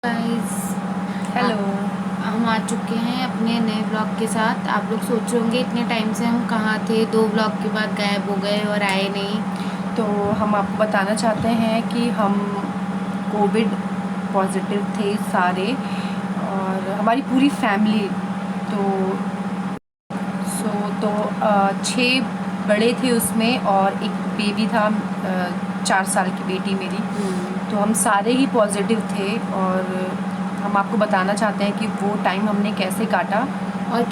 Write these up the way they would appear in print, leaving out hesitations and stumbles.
Guys, hello. हम आ चुके हैं अपने नए ब्लॉग के साथ। आप लोग सोच रहे होंगे इतने टाइम से हम कहाँ थे, 2 ब्लॉग के बाद गायब हो गए और आए नहीं। तो हम आपको बताना चाहते हैं कि हम कोविड पॉजिटिव थे सारे, और हमारी पूरी फैमिली। तो सो तो 6 बड़े थे उसमें, और एक बेबी था, 4 साल की बेटी मेरी। तो हम सारे ही पॉजिटिव थे, और हम आपको बताना चाहते हैं कि वो टाइम हमने कैसे काटा। और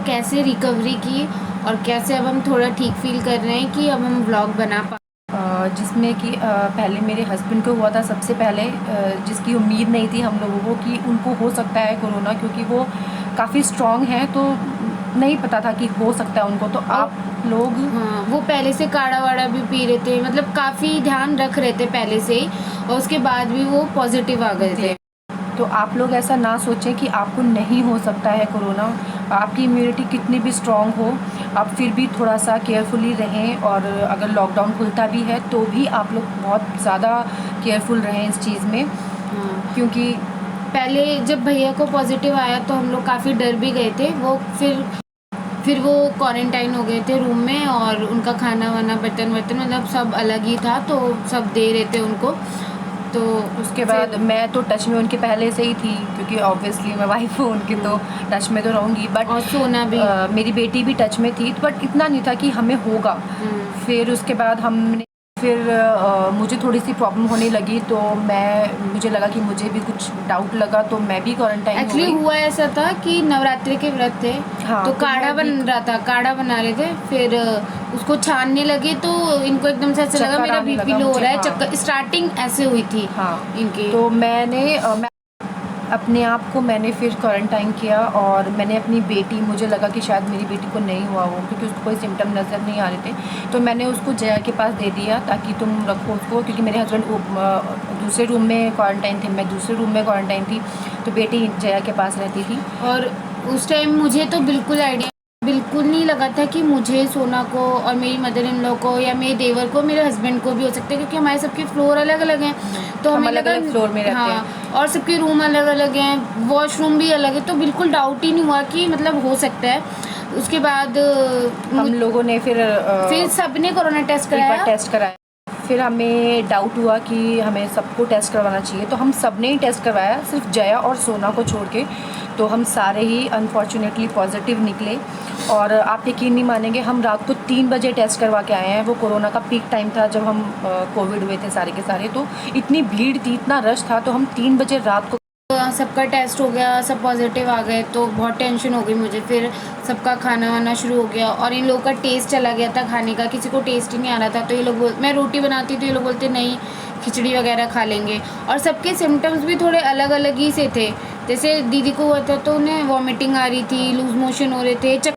कैसे रिकवरी की, और कैसे अब हम थोड़ा ठीक फील कर रहे हैं कि अब हम ब्लॉग बना पा। जिसमें कि पहले मेरे हस्बैंड को हुआ था सबसे पहले, जिसकी उम्मीद नहीं थी हम लोगों को कि उनको हो सकता है कोरोना, क्योंकि वो काफ़ी स्ट्रॉन्ग हैं, तो नहीं पता था कि हो सकता है उनको। तो आप लोग हाँ, वो पहले से काढ़ा वाड़ा भी पी रहे थे, मतलब काफ़ी ध्यान रख रहे थे पहले से ही, और उसके बाद भी वो पॉजिटिव आ गए थे। तो आप लोग ऐसा ना सोचें कि आपको नहीं हो सकता है कोरोना। आपकी इम्यूनिटी कितनी भी स्ट्रॉन्ग हो, आप फिर भी थोड़ा सा केयरफुली रहें, और अगर लॉकडाउन खुलता भी है तो भी आप लोग बहुत ज़्यादा केयरफुल रहें इस चीज़ में। क्योंकि पहले जब भैया को पॉजिटिव आया तो हम लोग काफ़ी डर भी गए थे। वो फिर वो क्वारंटाइन हो गए थे रूम में, और उनका खाना वाना बर्तन वर्तन मतलब सब अलग ही था, तो सब दे रहे थे उनको। तो उसके बाद मैं तो टच में उनके पहले से ही थी, क्योंकि ऑब्वियसली मैं वाइफ हूँ उनकी, तो टच में तो रहूँगी। बट और सोना भी मेरी बेटी भी टच में थी, बट इतना नहीं था कि हमें होगा। फिर उसके बाद मुझे थोड़ी सी प्रॉब्लम होने लगी, तो मुझे लगा कि मुझे भी कुछ डाउट लगा, तो मैं भी क्वारंटाइन हो एक्चुअली गई। हुआ ऐसा था कि नवरात्रि के व्रत थे। हाँ, तो तो काढ़ा मैं बन भी रहा था, काढ़ा बना रहे थे। फिर उसको छानने लगे तो इनको एकदम से ऐसा लगा चक्कर मेरा आने बीपी लगा लो हो मुझे। रहा है। हाँ, चक्कर स्टार्टिंग ऐसे हुई थी हाँ। इनकी। तो मैं अपने आप को मैंने फिर क्वारंटाइन किया, और मैंने अपनी बेटी, मुझे लगा कि शायद मेरी बेटी को नहीं हुआ हो, क्योंकि उसको कोई सिम्टम नज़र नहीं आ रहे थे। तो मैंने उसको जया के पास दे दिया ताकि तुम रखो उसको, क्योंकि मेरे हस्बैंड दूसरे रूम में क्वारंटाइन थे, मैं दूसरे रूम में क्वारंटाइन थी, तो बेटी जया के पास रहती थी। और उस टाइम मुझे तो बिल्कुल नहीं लगा था कि मुझे, सोना को और मेरी मदर इन लॉ को या मेरे देवर को, मेरे हस्बैंड को भी हो सकता है, क्योंकि हमारे सबके फ्लोर अलग अलग हैं। तो हम हमें अलग लगा अलग फ्लोर में रहते हैं। हाँ, और सबके रूम अलग अलग हैं, वॉशरूम भी अलग है, तो बिल्कुल डाउट ही नहीं हुआ कि मतलब हो सकता है। उसके बाद हम लोगों ने फिर सबने कोरोना टेस्ट एक बार कराया। टेस्ट कराया। फिर हमें डाउट हुआ कि हमें सबको टेस्ट करवाना चाहिए, तो हम सब ने ही टेस्ट करवाया, सिर्फ जया और सोना को छोड़ के। तो हम सारे ही अनफॉर्चुनेटली पॉजिटिव निकले, और आप यकीन नहीं मानेंगे, हम रात को 3 बजे टेस्ट करवा के आए हैं। वो कोरोना का पीक टाइम था जब हम कोविड हुए थे सारे के सारे, तो इतनी भीड़ थी, इतना रश था, तो हम 3 बजे रात को सबका टेस्ट हो गया, सब पॉजिटिव आ गए, तो बहुत टेंशन हो गई मुझे। फिर सबका खाना वाना शुरू हो गया, और इन लोगों का टेस्ट चला गया था खाने का, किसी को टेस्ट ही नहीं आ रहा था। तो ये लोग मैं रोटी बनाती तो ये लोग बोलते नहीं, खिचड़ी वगैरह खा लेंगे। और सबके सिम्टम्स भी थोड़े अलग अलग ही से थे। जैसे दीदी को हुआ था तो उन्हें वॉमिटिंग आ रही थी, लूज मोशन हो रहे थे,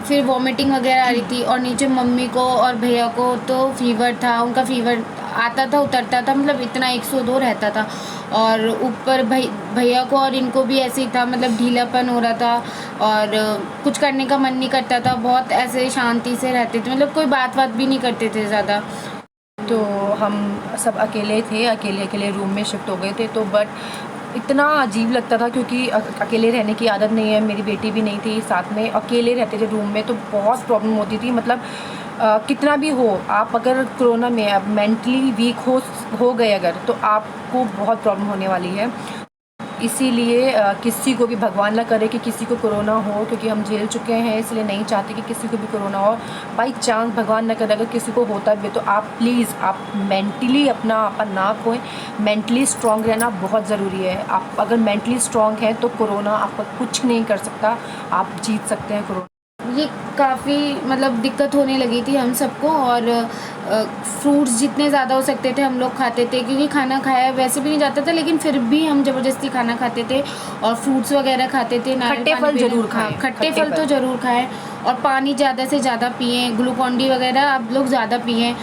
फिर वॉमिटिंग वगैरह आ रही थी। और नीचे मम्मी को और भैया को तो फीवर था, उनका फीवर आता था उतरता था, मतलब इतना 102 रहता था। और ऊपर भैया को और इनको भी ऐसे ही था, मतलब ढीलापन हो रहा था, और कुछ करने का मन नहीं करता था, बहुत ऐसे शांति से रहते थे, मतलब कोई बात भी नहीं करते थे ज़्यादा। तो हम सब अकेले थे, अकेले अकेले रूम में शिफ्ट हो गए थे। तो बट इतना अजीब लगता था, क्योंकि अकेले रहने की आदत नहीं है, मेरी बेटी भी नहीं थी साथ में, अकेले रहते थे रूम में, तो बहुत प्रॉब्लम होती थी। मतलब कितना भी हो, आप अगर कोरोना में अब मेंटली वीक हो गए अगर, तो आपको बहुत प्रॉब्लम होने वाली है। इसीलिए किसी को भी, भगवान ना करे कि किसी को कोरोना हो, क्योंकि हम झेल चुके हैं, इसलिए नहीं चाहते कि किसी को भी कोरोना हो। बाई चांस भगवान ना करे अगर किसी को होता भी, तो आप प्लीज़ आप मेंटली अपना ना खोएं। मेंटली स्ट्रॉन्ग रहना बहुत ज़रूरी है। आप अगर मेंटली स्ट्रॉन्ग हैं तो कोरोना आपका कुछ नहीं कर सकता, आप जीत सकते हैं कोरोना। ये काफ़ी मतलब दिक्कत होने लगी थी हम सबको। और फ्रूट्स जितने ज़्यादा हो सकते थे हम लोग खाते थे, क्योंकि खाना खाया वैसे भी नहीं जाता था, लेकिन फिर भी हम ज़बरदस्ती खाना खाते थे, और फ्रूट्स वगैरह खाते थे। नारियल खट्टे पानी फल पीना, ज़रूर हाँ, खाएं, खट्टे फल तो ज़रूर खाएं, और पानी ज़्यादा से ज़्यादा पिएँ, ग्लूकॉन डी वगैरह आप लोग ज़्यादा पिएँ।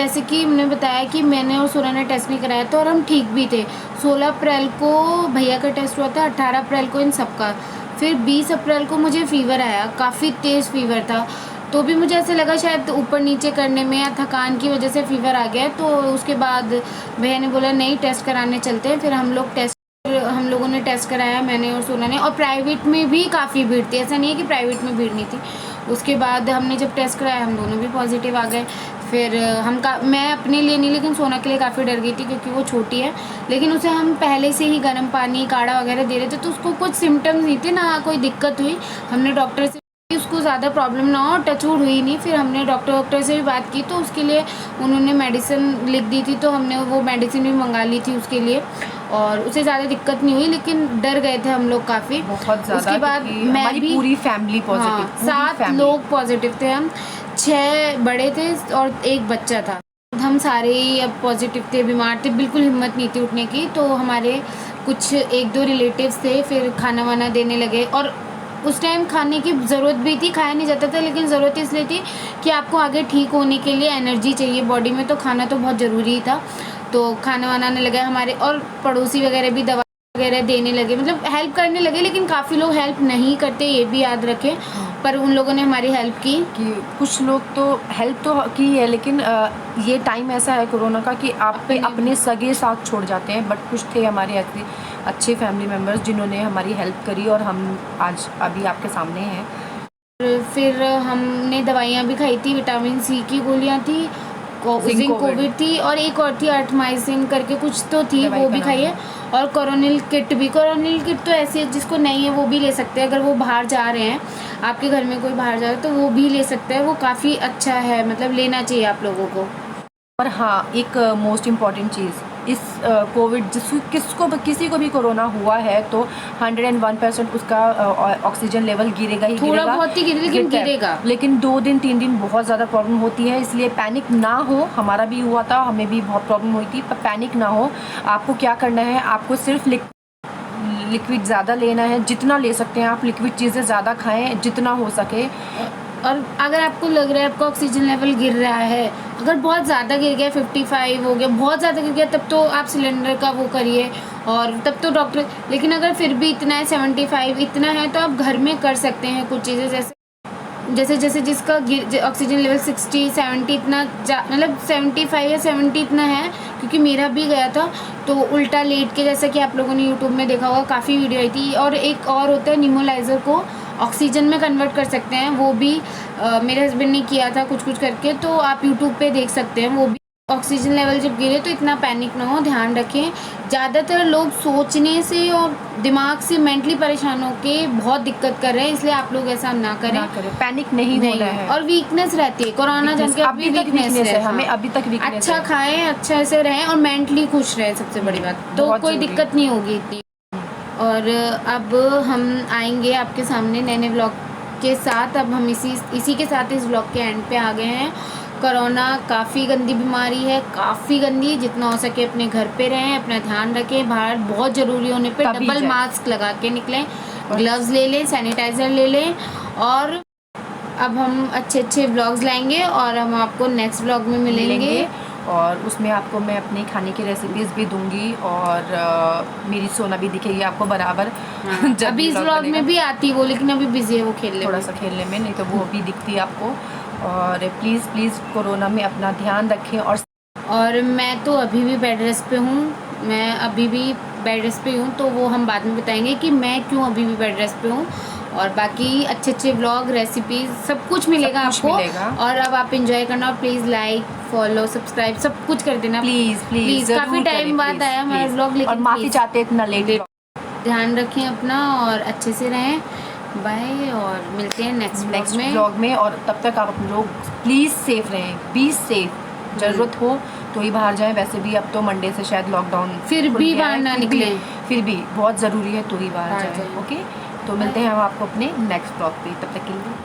जैसे कि हमने बताया कि मैंने और सोना ने टेस्ट नहीं कराया था, और हम ठीक भी थे। 16 अप्रैल को भैया का टेस्ट हुआ था, 18 अप्रैल को इन सबका। फिर 20 अप्रैल को मुझे फ़ीवर आया, काफ़ी तेज़ फ़ीवर था। तो भी मुझे ऐसा लगा शायद ऊपर नीचे करने में या थकान की वजह से फ़ीवर आ गया है। तो उसके बाद भैया ने बोला नहीं टेस्ट कराने चलते हैं। फिर हम लोगों ने टेस्ट कराया, मैंने और सोना ने। और प्राइवेट में भी काफ़ी भीड़ थी, ऐसा नहीं है कि प्राइवेट में भीड़ नहीं थी। उसके बाद हमने जब टेस्ट कराया हम दोनों भी पॉजिटिव आ गए। फिर मैं अपने लिए नहीं लेकिन सोना के लिए काफ़ी डर गई थी क्योंकि वो छोटी है। लेकिन उसे हम पहले से ही गर्म पानी काढ़ा वगैरह दे रहे थे तो उसको कुछ सिम्टम्स नहीं थे, ना कोई दिक्कत हुई। हमने डॉक्टर से उसको ज़्यादा प्रॉब्लम ना हो, टचवुड हुई नहीं। फिर हमने डॉक्टर से भी बात की तो उसके लिए उन्होंने मेडिसिन लिख दी थी, तो हमने वो मेडिसिन भी मंगा ली थी उसके लिए और उसे ज़्यादा दिक्कत नहीं हुई। लेकिन डर गए थे हम लोग काफ़ी बहुत ज़्यादा। उसके बाद मैं भी पूरी फैमिली पॉजिटिव, हाँ, 7 लोग पॉजिटिव थे। हम 6 बड़े थे और 1 बच्चा था। हम सारे ही अब पॉजिटिव थे, बीमार थे, बिल्कुल हिम्मत नहीं थी उठने की। तो हमारे कुछ 1-2 रिलेटिव्स थे, फिर खाना वाना देने लगे। और उस टाइम खाने की ज़रूरत भी थी, खाया नहीं जाता था लेकिन ज़रूरत इसलिए थी कि आपको आगे ठीक होने के लिए एनर्जी चाहिए बॉडी में, तो खाना तो बहुत ज़रूरी था। तो खाना वाना आने लगा हमारे, और पड़ोसी वगैरह भी दवा वगैरह देने लगे, मतलब हेल्प करने लगे। लेकिन काफ़ी लोग हेल्प नहीं करते, ये भी याद रखें। पर उन लोगों ने हमारी हेल्प की कि कुछ लोग तो हेल्प तो की है, लेकिन ये टाइम ऐसा है कोरोना का कि आप अपने सगे साथ छोड़ जाते हैं। बट कुछ थे हमारे ऐसे अच्छे फैमिली मेम्बर्स जिन्होंने हमारी हेल्प करी और हम आज अभी आपके सामने हैं। फिर हमने दवाइयाँ भी खाई थी, विटामिन सी की गोलियाँ थी, जिंक कोविड थी और एक और थी अर्थमाइसिन करके कुछ तो थी, वो भी खाई है। और कोरोनिल किट भी, कोरोनिल किट तो ऐसी है जिसको नहीं है वो भी ले सकते हैं। अगर वो बाहर जा रहे हैं, आपके घर में कोई बाहर जा रहा है तो वो भी ले सकते हैं, वो काफ़ी अच्छा है, मतलब लेना चाहिए आप लोगों को। और हाँ, एक मोस्ट इम्पॉर्टेंट चीज़, इस कोविड किसी को भी कोरोना हुआ है तो 101% उसका ऑक्सीजन लेवल गिरेगा ही, थोड़ा बहुत ही लेकिन गिरेगा। लेकिन 2 दिन 3 दिन बहुत ज़्यादा प्रॉब्लम होती है, इसलिए पैनिक ना हो। हमारा भी हुआ था, हमें भी बहुत प्रॉब्लम हुई थी, पर पैनिक ना हो। आपको क्या करना है, आपको सिर्फ लिक्विड ज़्यादा लेना है, जितना ले सकते हैं आप। लिक्विड चीज़ें ज़्यादा खाएँ जितना हो सके। और अगर आपको लग रहा है आपका ऑक्सीजन लेवल गिर रहा है, अगर बहुत ज़्यादा गिर गया, 55 हो गया, बहुत ज़्यादा गिर गया, तब तो आप सिलेंडर का वो करिए और तब तो डॉक्टर। लेकिन अगर फिर भी इतना है, 75 इतना है, तो आप घर में कर सकते हैं कुछ चीज़ें, जैसे जिसका ऑक्सीजन लेवल 60 70 इतना मतलब 75 या 70 इतना है, क्योंकि मेरा भी गया था। तो उल्टा लेट के, जैसा कि आप लोगों ने यूट्यूब में देखा होगा, काफ़ी वीडियो आई थी। और एक और होता है निमोलाइज़र को ऑक्सीजन में कन्वर्ट कर सकते हैं, वो भी मेरे हस्बैंड ने किया था कुछ करके, तो आप यूट्यूब पे देख सकते हैं वो भी। ऑक्सीजन लेवल जब गिरे तो इतना पैनिक ना हो, ध्यान रखें। ज़्यादातर लोग सोचने से और दिमाग से मेंटली परेशान होकर बहुत दिक्कत कर रहे हैं, इसलिए आप लोग ऐसा ना करें। पैनिक नहीं होना है। और वीकनेस रहती है, कोरोना जन के अभी वीकनेस है, हमें अभी तक वीकनेस। अच्छा खाएं, अच्छा से रहें और मेंटली खुश रहें, सबसे बड़ी बात, तो कोई दिक्कत नहीं होगी इतनी। और अब हम आएंगे आपके सामने नए व्लॉग के साथ। अब हम इसी के साथ इस व्लॉग के एंड पे आ गए हैं। कोरोना काफ़ी गंदी बीमारी है, काफ़ी गंदी। जितना हो सके अपने घर पे रहें, अपना ध्यान रखें, बाहर बहुत ज़रूरी होने पे डबल मास्क लगा के निकलें, ग्लव्स ले लें, सैनिटाइज़र ले लें। और अब हम अच्छे व्लॉग्स लाएंगे और हम आपको नेक्स्ट व्लॉग में मिलेंगे। और उसमें आपको मैं अपने खाने की रेसिपीज़ भी दूंगी और मेरी सोना भी दिखेगी आपको बराबर। हाँ। अभी इस व्लॉग में भी आती वो, लेकिन अभी बिजी है वो थोड़ा सा खेलने में, नहीं तो वो भी दिखती है आपको। और प्लीज़ कोरोना में अपना ध्यान रखें। और मैं तो अभी भी बेड रेस्ट पे हूँ, मैं अभी भी बेड रेस्ट पे हूँ, तो वो हम बाद में बताएंगे कि मैं क्यों अभी भी बेड रेस्ट पे हूँ। और बाकी अच्छे व्लॉग, रेसिपीज़ सब कुछ मिलेगा आपको। और अब आप एंजॉय करना और प्लीज़ लाइक, फॉलो, सब्सक्राइब सब कुछ कर देना प्लीज़। काफ़ी टाइम बाद आया हमारा व्लॉग, लेकिन माफ़ी चाहते हैं इतना लेट। ध्यान रखें अपना और अच्छे से रहें। बाय, और मिलते हैं नेक्स्ट व्लॉग में। और तब तक आप लोग प्लीज़ सेफ रहें, बी सेफ। ज़रूरत हो तो ही बाहर जाएं, वैसे भी अब तो मंडे से शायद लॉकडाउन फिर भी बाहर ना निकलें, फिर भी बहुत ज़रूरी है तो ही बाहर जाएं। ओके, तो मिलते हैं हम आपको अपने नेक्स्ट व्लॉग पे, तब तक के लिए।